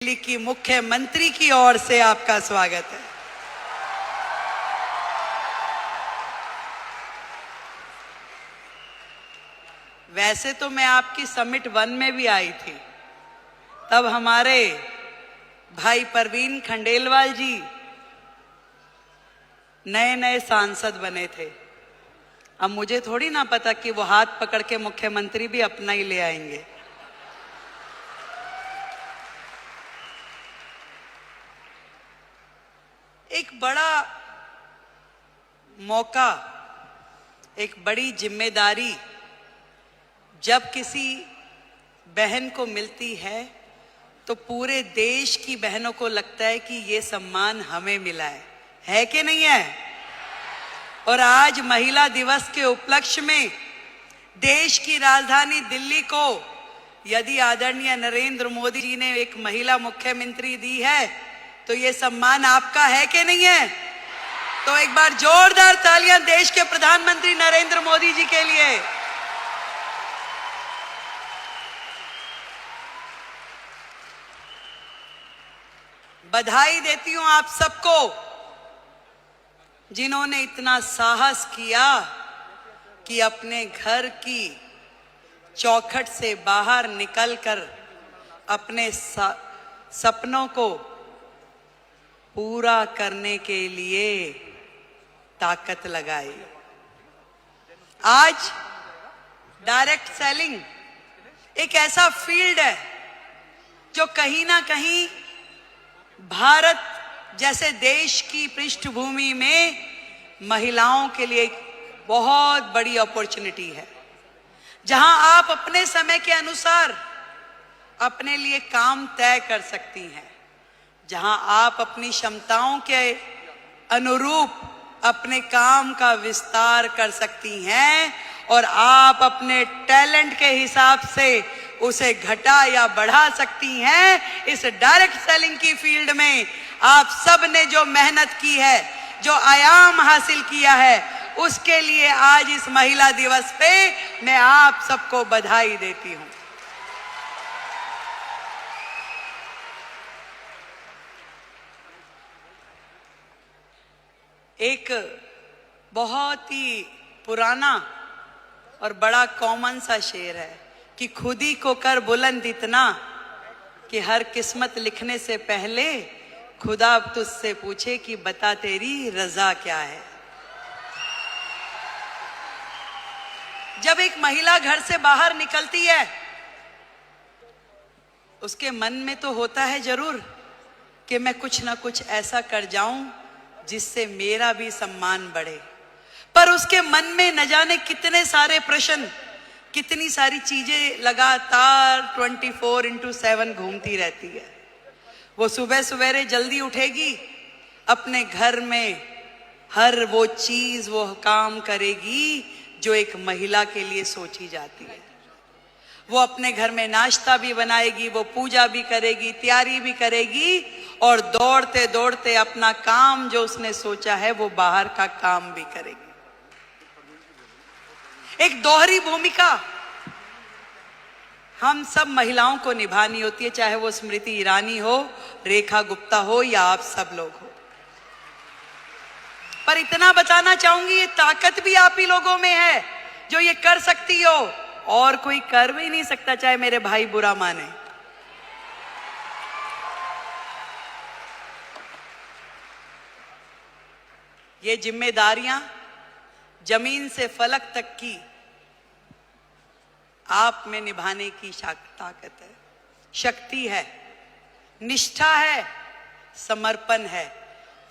दिल्ली की मुख्यमंत्री की ओर से आपका स्वागत है। वैसे तो मैं आपकी समिट 1 में भी आई थी, तब हमारे भाई परवीन खंडेलवाल जी नए नए सांसद बने थे। अब मुझे थोड़ी ना पता कि वो हाथ पकड़ के मुख्यमंत्री भी अपना ही ले आएंगे। एक बड़ा मौका, एक बड़ी जिम्मेदारी जब किसी बहन को मिलती है तो पूरे देश की बहनों को लगता है कि ये सम्मान हमें मिला है कि नहीं है? और आज महिला दिवस के उपलक्ष्य में देश की राजधानी दिल्ली को यदि आदरणीय नरेंद्र मोदी जी ने एक महिला मुख्यमंत्री दी है तो ये सम्मान आपका है कि नहीं है? तो एक बार जोरदार तालियां देश के प्रधानमंत्री नरेंद्र मोदी जी के लिए। बधाई देती हूं आप सबको जिन्होंने इतना साहस किया कि अपने घर की चौखट से बाहर निकलकर अपने सपनों को पूरा करने के लिए ताकत लगाई। आज डायरेक्ट सेलिंग एक ऐसा फील्ड है जो कहीं ना कहीं भारत जैसे देश की पृष्ठभूमि में महिलाओं के लिए एक बहुत बड़ी अपॉर्चुनिटी है, जहां आप अपने समय के अनुसार अपने लिए काम तय कर सकती हैं, जहां आप अपनी क्षमताओं के अनुरूप अपने काम का विस्तार कर सकती हैं और आप अपने टैलेंट के हिसाब से उसे घटा या बढ़ा सकती हैं। इस डायरेक्ट सेलिंग की फील्ड में आप सब ने जो मेहनत की है, जो आयाम हासिल किया है, उसके लिए आज इस महिला दिवस पे मैं आप सबको बधाई देती हूं। एक बहुत ही पुराना और बड़ा कॉमन सा शेर है कि खुद ही को कर बुलंद इतना कि हर किस्मत लिखने से पहले खुदा तुझसे पूछे कि बता तेरी रजा क्या है। जब एक महिला घर से बाहर निकलती है उसके मन में तो होता है जरूर कि मैं कुछ ना कुछ ऐसा कर जाऊं जिससे मेरा भी सम्मान बढ़े, पर उसके मन में न जाने कितने सारे प्रश्न, कितनी सारी चीजें लगातार 24/7 घूमती रहती है। वो सुबह सवेरे जल्दी उठेगी, अपने घर में हर वो चीज, वो काम करेगी जो एक महिला के लिए सोची जाती है। वो अपने घर में नाश्ता भी बनाएगी, वो पूजा भी करेगी, तैयारी भी करेगी और दौड़ते दौड़ते अपना काम जो उसने सोचा है वो बाहर का काम भी करेगी। एक दोहरी भूमिका हम सब महिलाओं को निभानी होती है, चाहे वो स्मृति ईरानी हो, रेखा गुप्ता हो या आप सब लोग हो। पर इतना बताना चाहूंगी, ये ताकत भी आप ही लोगों में है जो ये कर सकती हो, और कोई कर भी नहीं सकता, चाहे मेरे भाई बुरा माने। ये जिम्मेदारियां जमीन से फलक तक की आप में निभाने की ताकत है, शक्ति है, निष्ठा है, समर्पण है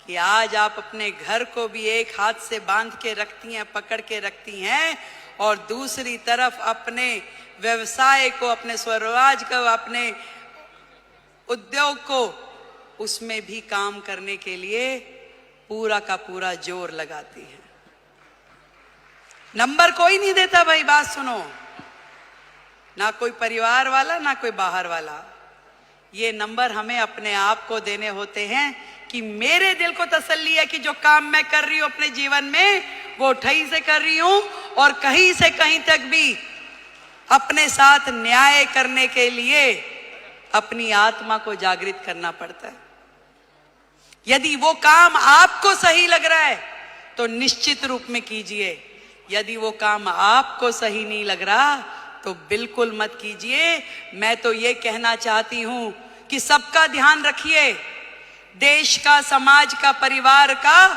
कि आज आप अपने घर को भी एक हाथ से बांध के रखती हैं, पकड़ के रखती हैं, और दूसरी तरफ अपने व्यवसाय को, अपने स्वरोजगार को, अपने उद्योग को, उसमें भी काम करने के लिए पूरा का पूरा जोर लगाती है। नंबर कोई नहीं देता भाई, बात सुनो, ना कोई परिवार वाला ना कोई बाहर वाला। ये नंबर हमें अपने आप को देने होते हैं कि मेरे दिल को तसल्ली है कि जो काम मैं कर रही हूं अपने जीवन में वो ठई से कर रही हूं, और कहीं से कहीं तक भी अपने साथ न्याय करने के लिए अपनी आत्मा को जागृत करना पड़ता है। यदि वो काम आपको सही लग रहा है तो निश्चित रूप में कीजिए, यदि वो काम आपको सही नहीं लग रहा तो बिल्कुल मत कीजिए। मैं तो ये कहना चाहती हूं कि सबका ध्यान रखिए, देश का, समाज का, परिवार का,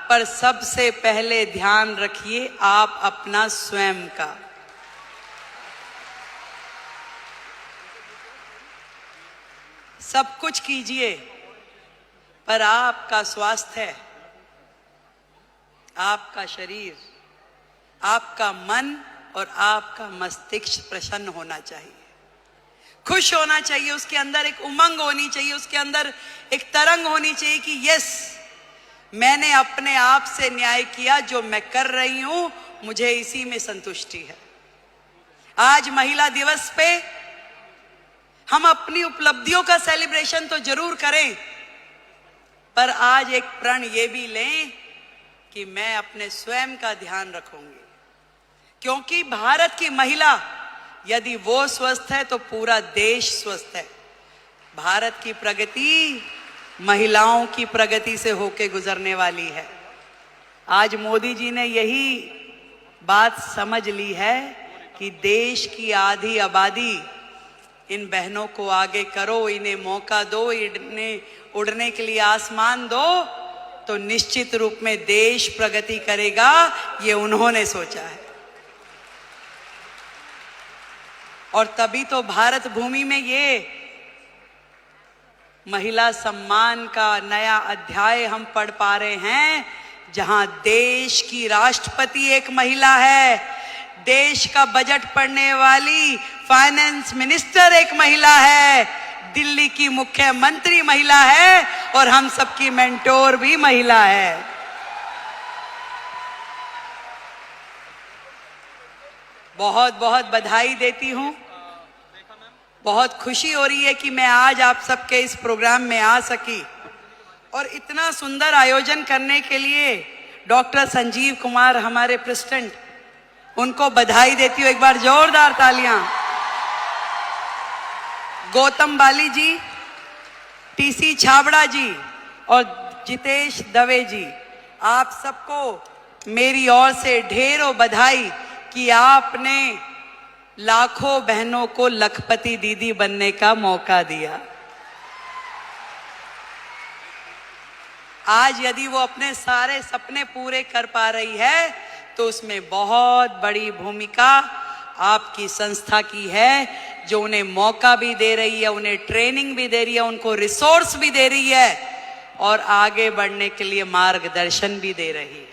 पर सबसे पहले ध्यान रखिए आप अपना स्वयं का। सब कुछ कीजिए पर आपका स्वास्थ्य, आपका शरीर, आपका मन और आपका मस्तिष्क प्रसन्न होना चाहिए, खुश होना चाहिए, उसके अंदर एक उमंग होनी चाहिए, उसके अंदर एक तरंग होनी चाहिए कि यस, मैंने अपने आप से न्याय किया, जो मैं कर रही हूं मुझे इसी में संतुष्टि है। आज महिला दिवस पे हम अपनी उपलब्धियों का सेलिब्रेशन तो जरूर करें, पर आज एक प्रण ये भी लें कि मैं अपने स्वयं का ध्यान रखूंगी, क्योंकि भारत की महिला यदि वो स्वस्थ है तो पूरा देश स्वस्थ है। भारत की प्रगति महिलाओं की प्रगति से होके गुजरने वाली है। आज मोदी जी ने यही बात समझ ली है कि देश की आधी आबादी, इन बहनों को आगे करो, इन्हें मौका दो, इन्हें उड़ने के लिए आसमान दो, तो निश्चित रूप में देश प्रगति करेगा। ये उन्होंने सोचा है और तभी तो भारत भूमि में ये महिला सम्मान का नया अध्याय हम पढ़ पा रहे हैं, जहां देश की राष्ट्रपति एक महिला है, देश का बजट पढ़ने वाली फाइनेंस मिनिस्टर एक महिला है, दिल्ली की मुख्यमंत्री महिला है और हम सबकी मेंटोर भी महिला है। बहुत बहुत बधाई देती हूं, बहुत खुशी हो रही है कि मैं आज आप सबके इस प्रोग्राम में आ सकी और इतना सुंदर आयोजन करने के लिए डॉक्टर संजीव कुमार हमारे प्रेसिडेंट, उनको बधाई देती हूँ। एक बार जोरदार तालियां। गौतम बाली जी, टीसी छाबड़ा जी और जितेश दवे जी, आप सबको मेरी ओर से ढेरों बधाई कि आपने लाखों बहनों को लखपति दीदी बनने का मौका दिया। आज यदि वो अपने सारे सपने पूरे कर पा रही है तो उसमें बहुत बड़ी भूमिका आपकी संस्था की है, जो उन्हें मौका भी दे रही है, उन्हें ट्रेनिंग भी दे रही है, उनको रिसोर्स भी दे रही है और आगे बढ़ने के लिए मार्गदर्शन भी दे रही है।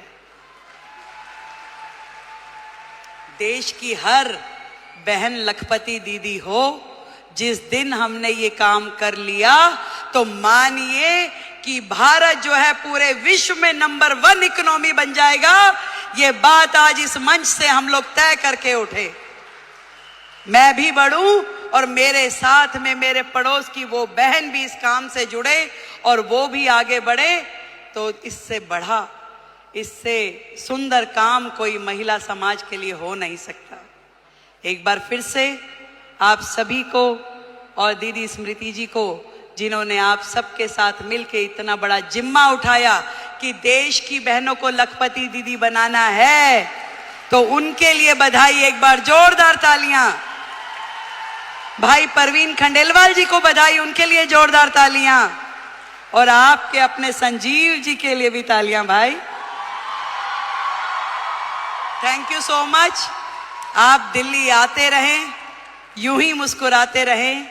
देश की हर बहन लखपति दीदी हो। जिस दिन हमने ये काम कर लिया तो मानिए कि भारत जो है पूरे विश्व में नंबर 1 इकोनॉमी बन जाएगा। ये बात आज इस मंच से हम लोग तय करके उठे। मैं भी बढ़ूं और मेरे साथ में मेरे पड़ोस की वो बहन भी इस काम से जुड़े और वो भी आगे बढ़े, तो इससे बढ़ा, इससे सुंदर काम कोई महिला समाज के लिए हो नहीं सकता। एक बार फिर से आप सभी को और दीदी स्मृति जी को, जिन्होंने आप सबके साथ मिलकर इतना बड़ा जिम्मा उठाया कि देश की बहनों को लखपति दीदी बनाना है, तो उनके लिए बधाई। एक बार जोरदार तालियां। भाई परवीन खंडेलवाल जी को बधाई, उनके लिए जोरदार तालियां। और आपके अपने संजीव जी के लिए भी तालियां भाई। Thank you so much. आप दिल्ली आते रहें, यूं ही मुस्कुराते रहें,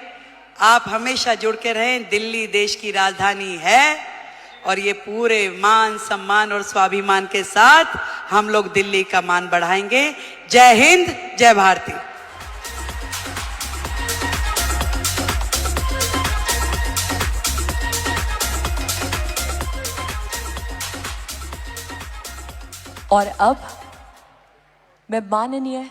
आप हमेशा जुड़ के रहें। दिल्ली देश की राजधानी है और ये पूरे मान सम्मान और स्वाभिमान के साथ हम लोग दिल्ली का मान बढ़ाएंगे। जय हिंद, जय भारती। और अब मैं माननीय